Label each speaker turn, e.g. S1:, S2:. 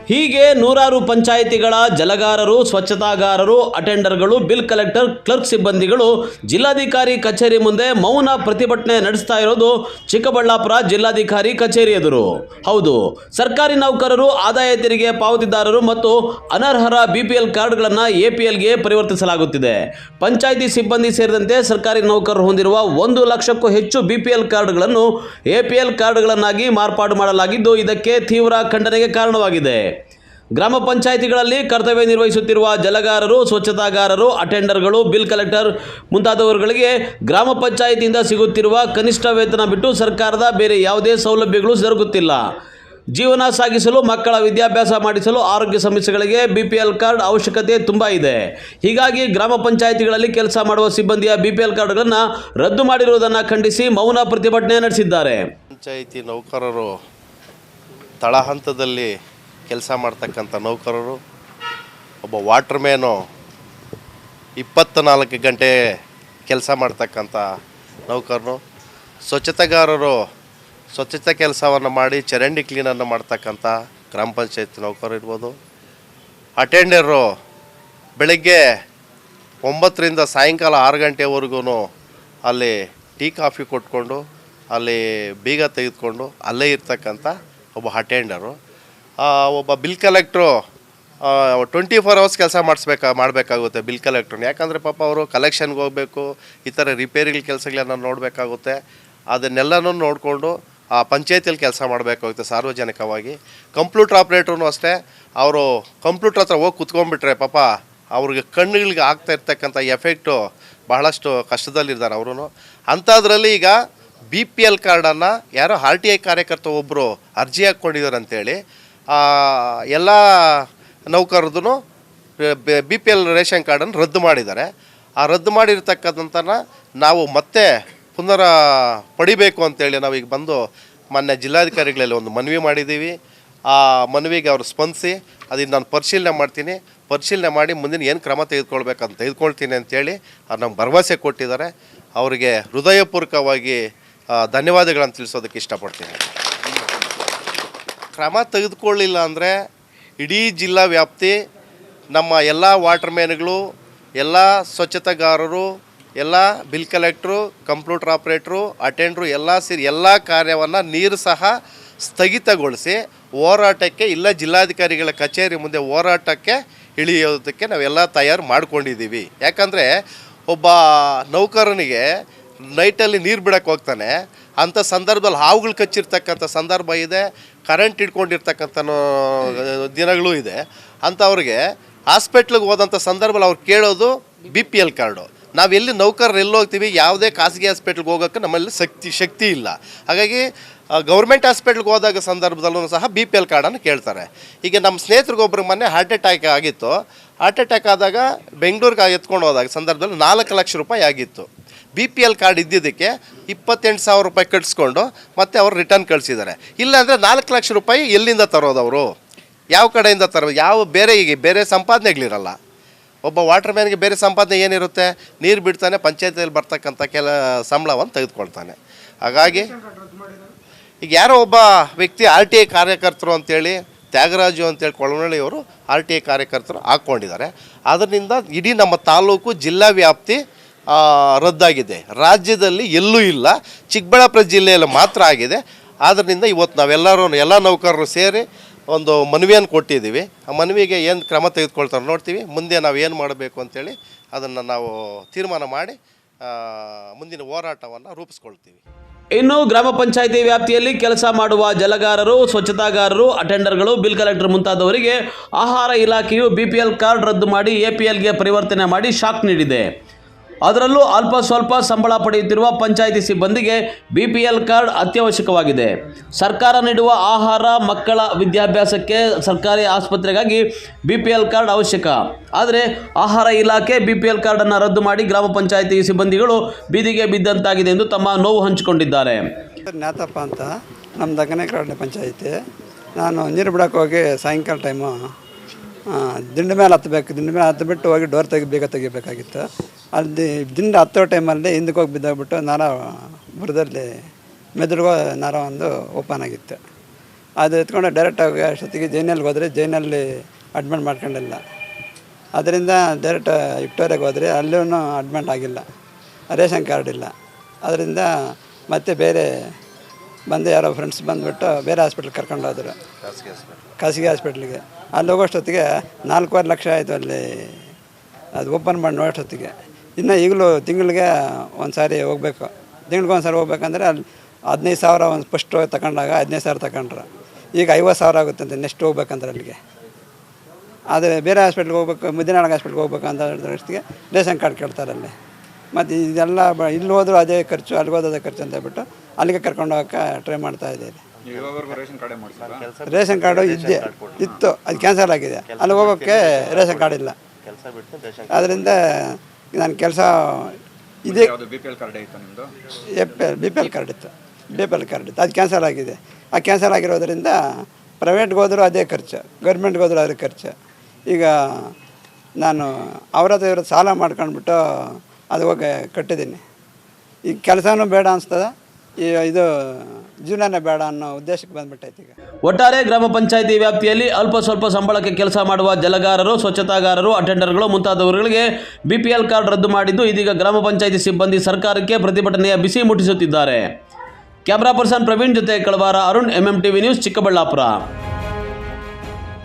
S1: ಹೀಗೆ ನೂರಾರು ಪಂಚಾಯಿತಿಗಳ ಜಲಗಾರರು, ಸ್ವಚ್ಛತಾಗಾರರು, ಅಟೆಂಡರ್ಗಳು, bill collector, clerk ಸಿಬ್ಬಂದಿಗಳು ಜಿಲ್ಲಾಧಿಕಾರಿ ಕಚೇರಿ ಮುಂದೆ ಮೌನ ಪ್ರತಿಭಟನೆ ನಡೆಸ್ತಾ ಇರೋದು ಚಿಕ್ಕಬಳ್ಳಾಪುರ ಜಿಲ್ಲಾಧಿಕಾರಿ ಕಚೇರಿ ಎದುರು. ಹೌದು, ಸರ್ಕಾರಿ ನೌಕರರು, ಆದಾಯ ತೆರಿಗೆ ಪಾವತಿದಾರರು ಮತ್ತು ಅನರ್ಹರ BPL ಕಾರ್ಡ್ಗಳನ್ನು APLಗೆ ಪರಿವರ್ತಿಸಲಾಗುತ್ತಿದೆ. ಪಂಚಾಯಿತಿ ಸಿಬ್ಬಂದಿ ಸೇರಿದಂತೆ ಸರ್ಕಾರಿ ನೌಕರರು ಹೊಂದಿರುವ 1 ಲಕ್ಷಕ್ಕೂ ಹೆಚ್ಚು BPL ಕಾರ್ಡ್ಗಳನ್ನು APL ಕಾರ್ಡ್ಗಳನ್ನಾಗಿ ಮಾರ್ಪಾಡು ಮಾಡಲಾಗಿದ್ದು, ಇದಕ್ಕೆ ತೀವ್ರ ಖಂಡನೆಗೆ ಕಾರಣವಾಗಿದೆ. ಗ್ರಾಮ ಪಂಚಾಯಿತಿಗಳಲ್ಲಿ ಕರ್ತವ್ಯ ನಿರ್ವಹಿಸುತ್ತಿರುವ ಜಲಗಾರರು, ಸ್ವಚ್ಛತಾಗಾರರು, ಅಟೆಂಡರ್ಗಳು, ಬಿಲ್ ಕಲೆಕ್ಟರ್ ಮುಂತಾದವರುಗಳಿಗೆ ಗ್ರಾಮ ಪಂಚಾಯಿತಿಯಿಂದ ಸಿಗುತ್ತಿರುವ ಕನಿಷ್ಠ ವೇತನ ಬಿಟ್ಟು ಸರ್ಕಾರದ ಬೇರೆ ಯಾವುದೇ ಸೌಲಭ್ಯಗಳು ದೊರಕುತ್ತಿಲ್ಲ. ಜೀವನ ಸಾಗಿಸಲು, ಮಕ್ಕಳ ವಿದ್ಯಾಭ್ಯಾಸ ಮಾಡಿಸಲು, ಆರೋಗ್ಯ ಸಮಸ್ಯೆಗಳಿಗೆ BPL ಕಾರ್ಡ್ ಅವಶ್ಯಕತೆ ತುಂಬ ಇದೆ. ಹೀಗಾಗಿ ಗ್ರಾಮ ಪಂಚಾಯಿತಿಗಳಲ್ಲಿ ಕೆಲಸ ಮಾಡುವ ಸಿಬ್ಬಂದಿಯ BPL ಕಾರ್ಡ್ಗಳನ್ನು ರದ್ದು ಮಾಡಿರುವುದನ್ನು ಖಂಡಿಸಿ ಮೌನ ಪ್ರತಿಭಟನೆ ನಡೆಸಿದ್ದಾರೆ.
S2: ಪಂಚಾಯಿತಿ ನೌಕರರು ತಳಹಂತದಲ್ಲಿ ಕೆಲಸ ಮಾಡ್ತಕ್ಕಂಥ ನೌಕರರು, ಒಬ್ಬ ವಾಟರ್ಮ್ಯಾನು 24 ಗಂಟೆ ಕೆಲಸ ಮಾಡ್ತಕ್ಕಂಥ ನೌಕರರು, ಸ್ವಚ್ಛತೆಗಾರರು ಸ್ವಚ್ಛತೆ ಕೆಲಸವನ್ನು ಮಾಡಿ ಚರಂಡಿ ಕ್ಲೀನನ್ನು ಮಾಡ್ತಕ್ಕಂಥ ಗ್ರಾಮ ಪಂಚಾಯತ್ ನೌಕರರು ಇರ್ಬೋದು. ಅಟೆಂಡರು ಬೆಳಗ್ಗೆ 9ರಿಂದ ಸಾಯಂಕಾಲ 6 ಗಂಟೆವರೆಗೂ ಅಲ್ಲಿ ಟೀ ಕಾಫಿ ಕೊಟ್ಕೊಂಡು ಅಲ್ಲಿ ಬೀಗ ತೆಗೆದುಕೊಂಡು ಅಲ್ಲೇ ಇರ್ತಕ್ಕಂಥ ಒಬ್ಬ ಅಟೆಂಡರು. ಒಬ್ಬ ಬಿಲ್ ಕಲೆಕ್ಟ್ರು 24 ಅವರ್ಸ್ ಕೆಲಸ ಮಾಡಬೇಕಾಗುತ್ತೆ ಬಿಲ್ ಕಲೆಕ್ಟ್ರನ್ನ. ಯಾಕಂದರೆ ಪಾಪ ಅವರು ಕಲೆಕ್ಷನ್ಗೆ ಹೋಗಬೇಕು, ಈ ಥರ ರಿಪೇರಿಗಳ ಕೆಲಸಗಳನ್ನು ನೋಡಬೇಕಾಗುತ್ತೆ. ಅದನ್ನೆಲ್ಲನೂ ನೋಡಿಕೊಂಡು ಆ ಪಂಚಾಯತಿಯಲ್ಲಿ ಕೆಲಸ ಮಾಡಬೇಕಾಗುತ್ತೆ ಸಾರ್ವಜನಿಕವಾಗಿ. ಕಂಪ್ಯೂಟರ್ ಆಪ್ರೇಟ್ರೂ ಅಷ್ಟೇ, ಅವರು ಕಂಪ್ಯೂಟರ್ ಹತ್ರ ಹೋಗಿ ಕುತ್ಕೊಂಡ್ಬಿಟ್ರೆ ಪಾಪ ಅವ್ರಿಗೆ ಕಣ್ಣುಗಳಿಗೆ ಆಗ್ತಾ ಇರ್ತಕ್ಕಂಥ ಎಫೆಕ್ಟು ಬಹಳಷ್ಟು ಕಷ್ಟದಲ್ಲಿದ್ದಾರೆ ಅವರು. ಅಂಥದ್ರಲ್ಲಿ ಈಗ BPL ಕಾರ್ಡನ್ನು ಯಾರೋ RTI ಕಾರ್ಯಕರ್ತ ಒಬ್ಬರು ಅರ್ಜಿ ಹಾಕ್ಕೊಂಡಿದ್ದಾರೆ ಅಂಥೇಳಿ ಎಲ್ಲ ನೌಕರದ್ದು BPL ರೇಷನ್ ಕಾರ್ಡನ್ನು ರದ್ದು ಮಾಡಿದ್ದಾರೆ. ಆ ರದ್ದು ಮಾಡಿರ್ತಕ್ಕಂಥನ ನಾವು ಮತ್ತೆ ಪುನರ ಪಡಿಬೇಕು ಅಂತೇಳಿ ನಾವೀಗ ಬಂದು ಮೊನ್ನೆ ಜಿಲ್ಲಾಧಿಕಾರಿಗಳಲ್ಲಿ ಒಂದು ಮನವಿ ಮಾಡಿದ್ದೀವಿ. ಆ ಮನವಿಗೆ ಅವರು ಸ್ಪಂದಿಸಿ ಅದನ್ನು ನಾನು ಪರಿಶೀಲನೆ ಮಾಡಿ ಮುಂದಿನ ಏನು ಕ್ರಮ ತೆಗೆದುಕೊಳ್ತೀನಿ ಅಂತೇಳಿ ಅವ್ರು ನಮ್ಗೆ ಭರವಸೆ ಕೊಟ್ಟಿದ್ದಾರೆ. ಅವರಿಗೆ ಹೃದಯಪೂರ್ವಕವಾಗಿ ಧನ್ಯವಾದಗಳನ್ನು ತಿಳಿಸೋದಕ್ಕೆ ಇಷ್ಟಪಡ್ತೀನಿ. ಕ್ರಮ ತೆಗೆದುಕೊಳ್ಳಿಲ್ಲ ಅಂದರೆ ಇಡೀ ಜಿಲ್ಲಾ ವ್ಯಾಪ್ತಿ ನಮ್ಮ ಎಲ್ಲ ವಾಟರ್ಮ್ಯಾನ್ಗಳು, ಎಲ್ಲ ಸ್ವಚ್ಛತೆಗಾರರು, ಎಲ್ಲ ಬಿಲ್ ಕಲೆಕ್ಟ್ರು, ಕಂಪ್ಯೂಟರ್ ಆಪ್ರೇಟ್ರು, ಅಟೆಂಡ್ರು ಎಲ್ಲ ಸೇರಿ ಎಲ್ಲ ಕಾರ್ಯವನ್ನು ನೀರು ಸಹ ಸ್ಥಗಿತಗೊಳಿಸಿ ಹೋರಾಟಕ್ಕೆ ಇಲ್ಲ ಜಿಲ್ಲಾಧಿಕಾರಿಗಳ ಕಚೇರಿ ಮುಂದೆ ಹೋರಾಟಕ್ಕೆ ಇಳಿಯೋದಕ್ಕೆ ನಾವೆಲ್ಲ ತಯಾರು ಮಾಡ್ಕೊಂಡಿದ್ದೀವಿ. ಯಾಕಂದರೆ ಒಬ್ಬ ನೌಕರನಿಗೆ ನೈಟಲ್ಲಿ ನೀರು ಬಿಡೋಕ್ಕೆ ಹೋಗ್ತಾನೆ, ಅಂಥ ಸಂದರ್ಭದಲ್ಲಿ ಹಾವುಗಳು ಕಚ್ಚಿರ್ತಕ್ಕಂಥ ಸಂದರ್ಭ ಇದೆ, ಕರೆಂಟ್ ಹಿಡ್ಕೊಂಡಿರ್ತಕ್ಕಂಥ ದಿನಗಳೂ ಇದೆ. ಅಂಥವ್ರಿಗೆ ಹಾಸ್ಪಿಟ್ಲಿಗೆ ಹೋದಂಥ ಸಂದರ್ಭದಲ್ಲಿ ಅವ್ರು ಕೇಳೋದು BPL ಕಾರ್ಡು. ನಾವೆಲ್ಲಿ ನೌಕರರು ಎಲ್ಲಿ ಹೋಗ್ತೀವಿ, ಯಾವುದೇ ಖಾಸಗಿ ಹಾಸ್ಪಿಟ್ಲಿಗೆ ಹೋಗೋಕ್ಕೆ ನಮ್ಮಲ್ಲಿ ಶಕ್ತಿ ಇಲ್ಲ. ಹಾಗಾಗಿ ಗೌರ್ಮೆಂಟ್ ಹಾಸ್ಪಿಟ್ಲಿಗೆ ಹೋದಾಗ ಸಂದರ್ಭದಲ್ಲೂ ಸಹ BPL ಕಾರ್ಡನ್ನು ಕೇಳ್ತಾರೆ. ಈಗ ನಮ್ಮ ಸ್ನೇಹಿತರಿಗೊಬ್ಬರಿಗೆ ಮೊನ್ನೆ ಹಾರ್ಟ್ ಅಟ್ಯಾಕ್ ಆಗಿತ್ತು. ಹಾರ್ಟ್ ಅಟ್ಯಾಕ್ ಆದಾಗ ಬೆಂಗಳೂರಿಗೆ ಎತ್ಕೊಂಡು ಹೋದಾಗ ಸಂದರ್ಭದಲ್ಲಿ 4 ಲಕ್ಷ ರೂಪಾಯಿ ಆಗಿತ್ತು. BPL ಕಾರ್ಡ್ ಇದ್ದಿದ್ದಕ್ಕೆ 28,000 ರೂಪಾಯಿ ಕಟ್ಟಿಸ್ಕೊಂಡು ಮತ್ತೆ ಅವರು ರಿಟರ್ನ್ ಕಳಿಸಿದ್ದಾರೆ. ಇಲ್ಲಾಂದರೆ 4 ಲಕ್ಷ ರೂಪಾಯಿ ಎಲ್ಲಿಂದ ತರೋದು ಅವರು, ಯಾವ ಕಡೆಯಿಂದ ತರೋದು? ಬೇರೆ ಸಂಪಾದನೆಗಳಿರಲ್ಲ. ಒಬ್ಬ ವಾಟರ್ಮ್ಯಾನ್ಗೆ ಬೇರೆ ಸಂಪಾದನೆ ಏನಿರುತ್ತೆ? ನೀರು ಬಿಡ್ತಾನೆ, ಪಂಚಾಯತಿಯಲ್ಲಿ ಬರ್ತಕ್ಕಂಥ ಸಂಬಳವನ್ನು ತೆಗೆದುಕೊಳ್ತಾನೆ. ಹಾಗಾಗಿ ಈಗ ಯಾರೋ ಒಬ್ಬ ವ್ಯಕ್ತಿ RTI ಕಾರ್ಯಕರ್ತರು ಅಂತೇಳಿ ತ್ಯಾಗರಾಜು ಅಂತೇಳಿ ಕೊಳವನಹಳ್ಳಿಯವರು RTI ಕಾರ್ಯಕರ್ತರು ಹಾಕ್ಕೊಂಡಿದ್ದಾರೆ. ಅದರಿಂದ ಇಡೀ ನಮ್ಮ ತಾಲೂಕು ಜಿಲ್ಲಾ ವ್ಯಾಪ್ತಿ ರದ್ದಾಗಿದೆ. ರಾಜ್ಯದಲ್ಲಿ ಎಲ್ಲೂ ಇಲ್ಲ, ಚಿಕ್ಕಬಳ್ಳಾಪುರ ಜಿಲ್ಲೆಯಲ್ಲಿ ಮಾತ್ರ ಆಗಿದೆ. ಆದ್ದರಿಂದ ಇವತ್ತು ನಾವೆಲ್ಲರೂ ಎಲ್ಲ ನೌಕರರು ಸೇರಿ ಒಂದು ಮನವಿಯನ್ನು ಕೊಟ್ಟಿದ್ದೀವಿ. ಆ ಮನವಿಗೆ ಏನು ಕ್ರಮ ತೆಗೆದುಕೊಳ್ತಾರೆ ನೋಡ್ತೀವಿ. ಮುಂದೆ ನಾವು ಏನು ಮಾಡಬೇಕು ಅಂತೇಳಿ ಅದನ್ನು ನಾವು ತೀರ್ಮಾನ ಮಾಡಿ ಮುಂದಿನ ಹೋರಾಟವನ್ನು ರೂಪಿಸ್ಕೊಳ್ತೀವಿ.
S1: ಇನ್ನು ಗ್ರಾಮ ಪಂಚಾಯಿತಿ ವ್ಯಾಪ್ತಿಯಲ್ಲಿ ಕೆಲಸ ಮಾಡುವ ಜಲಗಾರರು, ಸ್ವಚ್ಛತಾಗಾರರು, ಅಟೆಂಡರ್ಗಳು, ಬಿಲ್ ಕಲೆಕ್ಟರ್ ಮುಂತಾದವರಿಗೆ ಆಹಾರ ಇಲಾಖೆಯು BPL ಕಾರ್ಡ್ ರದ್ದು ಮಾಡಿ APLಗೆ ಪರಿವರ್ತನೆ ಮಾಡಿ ಶಾಕ್ ನೀಡಿದೆ. ಅದರಲ್ಲೂ ಅಲ್ಪ ಸ್ವಲ್ಪ ಸಂಬಳ ಪಡೆಯುತ್ತಿರುವ ಪಂಚಾಯಿತಿ ಸಿಬ್ಬಂದಿಗೆ BPL ಕಾರ್ಡ್ ಅತ್ಯವಶ್ಯಕವಾಗಿದೆ. ಸರ್ಕಾರ ನೀಡುವ ಆಹಾರ, ಮಕ್ಕಳ ವಿದ್ಯಾಭ್ಯಾಸಕ್ಕೆ, ಸರ್ಕಾರಿ ಆಸ್ಪತ್ರೆಗಾಗಿ BPL ಕಾರ್ಡ್ ಅವಶ್ಯಕ. ಆದರೆ ಆಹಾರ ಇಲಾಖೆ BPL ಕಾರ್ಡನ್ನು ರದ್ದು ಮಾಡಿ ಗ್ರಾಮ ಪಂಚಾಯಿತಿ ಸಿಬ್ಬಂದಿಗಳು ಬೀದಿಗೆ ಬಿದ್ದಂತಾಗಿದೆ ಎಂದು ತಮ್ಮ ನೋವು ಹಂಚಿಕೊಂಡಿದ್ದಾರೆ.
S3: ಜ್ಞಾತಪ್ಪ ಅಂತ ನಮ್ಮ ದಕ್ಕನೆ ಪಂಚಾಯಿತಿ. ನಾನು ನೀರು ಬಿಡೋಕೆ ಹೋಗಿ ಸಾಯಂಕಾಲ ಟೈಮು ದಿಂಡು ಮೇಲೆ ಹತ್ತಬಿಟ್ಟು ಹೋಗಿ ಡೋರ್ ಬೇಗ ತೆಗಿಬೇಕಾಗಿತ್ತು. ಅಲ್ಲಿ ದಿಂಡು ಹತ್ತೋ ಟೈಮಲ್ಲಿ ಹಿಂದಕ್ಕೆ ಹೋಗಿ ಬಿದ್ದೋಗ್ಬಿಟ್ಟು ನರ ಬುರದಲ್ಲಿ ಮೆದುಳಿಗೋ ನರ ಒಂದು ಓಪನ್ ಆಗಿತ್ತು. ಅದು ಎತ್ಕೊಂಡು ಡೈರೆಕ್ಟಾಗಿ ಅಷ್ಟೊತ್ತಿಗೆ ಜೈನಲ್ಲಿ ಹೋದರೆ ಜೈನಲ್ಲಿ ಅಡ್ಮಿಟ್ ಮಾಡ್ಕೊಂಡಿಲ್ಲ. ಅದರಿಂದ ಡೈರೆಕ್ಟ್ ವಿಕ್ಟೋರಿಯಾಗೆ ಹೋದರೆ ಅಲ್ಲೂ ಅಡ್ಮಿಟ್ ಆಗಿಲ್ಲ, ರೇಷನ್ ಕಾರ್ಡ್ ಇಲ್ಲ. ಅದರಿಂದ ಮತ್ತೆ ಬೇರೆ ಬಂದು ಯಾರೋ ಫ್ರೆಂಡ್ಸ್ ಬಂದುಬಿಟ್ಟು ಬೇರೆ ಹಾಸ್ಪಿಟ್ಲಿಗೆ ಕರ್ಕೊಂಡು ಹೋದರು, ಖಾಸಗಿ ಹಾಸ್ಪಿಟ್ಲಿಗೆ. ಅಲ್ಲಿ ಹೋಗೋಷ್ಟೊತ್ತಿಗೆ 4.5 ಲಕ್ಷ ಆಯಿತು ಅಲ್ಲಿ ಅದು ಓಪನ್ ಮಾಡಿ ನೋಡೋಷ್ಟೊತ್ತಿಗೆ. ಇನ್ನು ಈಗಲೂ ತಿಂಗಳಿಗೆ ಒಂದು ಸಾರಿ ಹೋಗಬೇಕು, ತಿಂಗ್ಳಿಗೆ ಒಂದು ಸಾರಿ ಹೋಗ್ಬೇಕಂದ್ರೆ ಅಲ್ಲಿ 15,000 ಒಂದು ಫಸ್ಟ್ ತಗೊಂಡಾಗ 15,000 ತಗೊಂಡ್ರು. ಈಗ 50,000 ಆಗುತ್ತಂತೆ ನೆಕ್ಸ್ಟ್ ಹೋಗ್ಬೇಕಂದ್ರೆ ಅಲ್ಲಿಗೆ. ಆದರೆ ಬೇರೆ ಹಾಸ್ಪಿಟ್ಲಿಗೆ ಹೋಗ್ಬೇಕು, ಮುದಿನಾಳ್ ಹಾಸ್ಪಿಟ್ಲಿಗೆ ಹೋಗ್ಬೇಕು ಅಂತ ಹೇಳಿದಷ್ಟಿಗೆ ರೇಷನ್ ಕಾರ್ಡ್ ಕೇಳ್ತಾರೆ ಅಲ್ಲಿ. ಮತ್ತು ಇದೆಲ್ಲ ಇಲ್ಲಿ ಹೋದರೂ ಅದೇ ಖರ್ಚು, ಅಲ್ಲಿಗೆ ಹೋದ ಅದೇ ಖರ್ಚು ಅಂತ ಹೇಳ್ಬಿಟ್ಟು ಅಲ್ಲಿಗೆ ಕರ್ಕೊಂಡು ಹೋಗೋಕ್ಕೆ ಟ್ರೈ ಮಾಡ್ತಾಯಿದ್ದೀವಿ. ರೇಷನ್ ಕಾರ್ಡು ಇತ್ತು, ಅದು ಕ್ಯಾನ್ಸಲ್ ಆಗಿದೆ. ಅಲ್ಲಿ ಹೋಗೋಕ್ಕೆ ರೇಷನ್ ಕಾರ್ಡ್ ಇಲ್ಲ. ಅದರಿಂದ ನನ್ನ ಕೆಲಸ ಇದೆ. ಬಿ ಪಿ ಎಲ್ ಕಾರ್ಡ್ ಇತ್ತು, ಅದು ಕ್ಯಾನ್ಸಲ್ ಆಗಿದೆ. ಆ ಕ್ಯಾನ್ಸಲ್ ಆಗಿರೋದ್ರಿಂದ ಪ್ರೈವೇಟ್ಗೆ ಹೋದರೂ ಅದೇ ಖರ್ಚು, ಗೌರ್ಮೆಂಟ್ಗೆ ಹೋದರೂ ಅದೇ ಖರ್ಚು. ಈಗ ನಾನು ಅವ್ರ ಹತ್ರ ಸಾಲ ಮಾಡ್ಕೊಂಡ್ಬಿಟ್ಟು ಅದು ಹೋಗಿ ಕಟ್ಟಿದ್ದೀನಿ. ಈಗ ಕೆಲಸನೂ ಬೇಡ ಅನಿಸ್ತದೆ, ಇದು ಜೀವನನೇ ಬೇಡ ಅನ್ನೋ ಉದ್ದೇಶಕ್ಕೆ ಬಂದ್ಬಿಟ್ಟೈತೆ. ಈಗ
S1: ಒಟ್ಟಾರೆ ಗ್ರಾಮ ಪಂಚಾಯಿತಿ ವ್ಯಾಪ್ತಿಯಲ್ಲಿ ಅಲ್ಪ ಸ್ವಲ್ಪ ಸಂಬಳಕ್ಕೆ ಕೆಲಸ ಮಾಡುವ ಜಲಗಾರರು, ಸ್ವಚ್ಛತಾಗಾರರು, ಅಟೆಂಡರ್ಗಳು ಮುಂತಾದವರುಗಳಿಗೆ BPL ಕಾರ್ಡ್ ರದ್ದು ಮಾಡಿದ್ದು ಇದೀಗ ಗ್ರಾಮ ಪಂಚಾಯಿತಿ ಸಿಬ್ಬಂದಿ ಸರ್ಕಾರಕ್ಕೆ ಪ್ರತಿಭಟನೆಯ ಬಿಸಿ ಮುಟ್ಟಿಸುತ್ತಿದ್ದಾರೆ. ಕ್ಯಾಮರಾ ಪರ್ಸನ್ ಪ್ರವೀಣ್ ಜೊತೆ ಕಳವಾರ ಅರುಣ್, MMTV ನ್ಯೂಸ್, ಚಿಕ್ಕಬಳ್ಳಾಪುರ.